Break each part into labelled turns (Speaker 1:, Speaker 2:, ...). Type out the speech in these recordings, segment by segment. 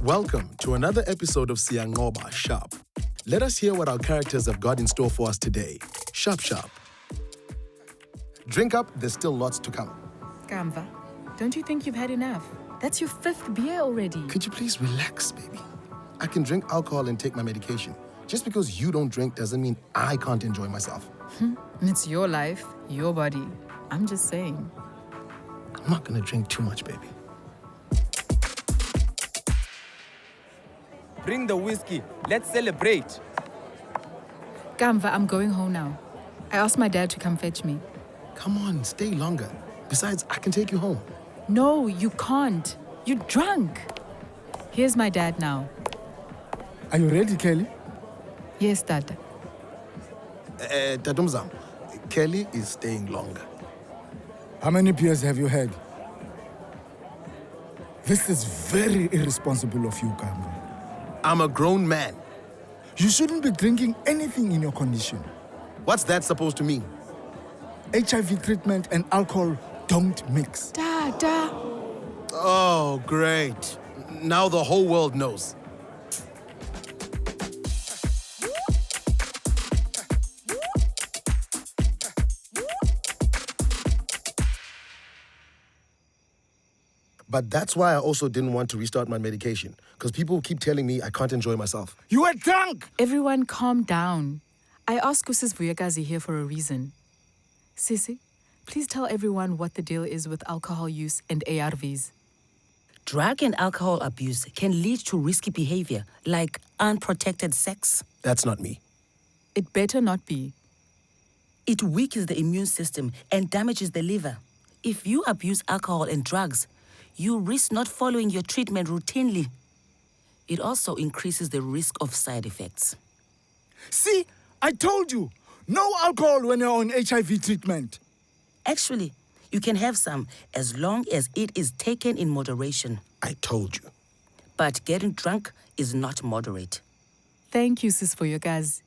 Speaker 1: Welcome to another episode of Siyayinqoba, SHAP. Let us hear what our characters have got in store for us today. SHAP. Drink up, there's still lots to come.
Speaker 2: Kamva, don't you think you've had enough? That's your 5th beer already.
Speaker 1: Could you please relax, baby? I can drink alcohol and take my medication. Just because you don't drink doesn't mean I can't enjoy myself.
Speaker 2: It's your life, your body. I'm just saying.
Speaker 1: I'm not gonna drink too much, baby.
Speaker 3: Bring the whiskey. Let's celebrate.
Speaker 2: Kamva, I'm going home now. I asked my dad to come fetch me.
Speaker 1: Come on, stay longer. Besides, I can take you home.
Speaker 2: No, you can't. You're drunk. Here's my dad now.
Speaker 4: Are you ready, Kelly?
Speaker 2: Yes, Dad.
Speaker 1: Tatumzam, Kelly is staying longer.
Speaker 4: How many beers have you had? This is very irresponsible of you, Kamva.
Speaker 1: I'm a grown man.
Speaker 4: You shouldn't be drinking anything in your condition.
Speaker 1: What's that supposed to mean?
Speaker 4: HIV treatment and alcohol don't mix.
Speaker 2: Dada.
Speaker 1: Oh, great. Now the whole world knows. But that's why I also didn't want to restart my medication, because people keep telling me I can't enjoy myself.
Speaker 4: You were drunk!
Speaker 2: Everyone calm down. I asked Mrs. Vuyakazi here for a reason. Sissy, please tell everyone what the deal is with alcohol use and ARVs.
Speaker 5: Drug and alcohol abuse can lead to risky behavior, like unprotected sex.
Speaker 1: That's not me.
Speaker 2: It better not be.
Speaker 5: It weakens the immune system and damages the liver. If you abuse alcohol and drugs, you risk not following your treatment routinely. It also increases the risk of side effects.
Speaker 4: See, I told you, no alcohol when you're on HIV treatment.
Speaker 5: Actually, you can have some as long as it is taken in moderation.
Speaker 1: I told you.
Speaker 5: But getting drunk is not moderate.
Speaker 2: Thank you, Sis Vuyakazi.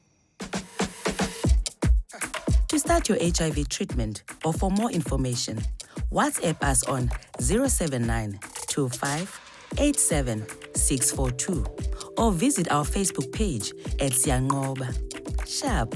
Speaker 5: To start your HIV treatment or for more information, WhatsApp us on 079 25 87 642 or visit our Facebook page at Siyayinqoba. SHAP.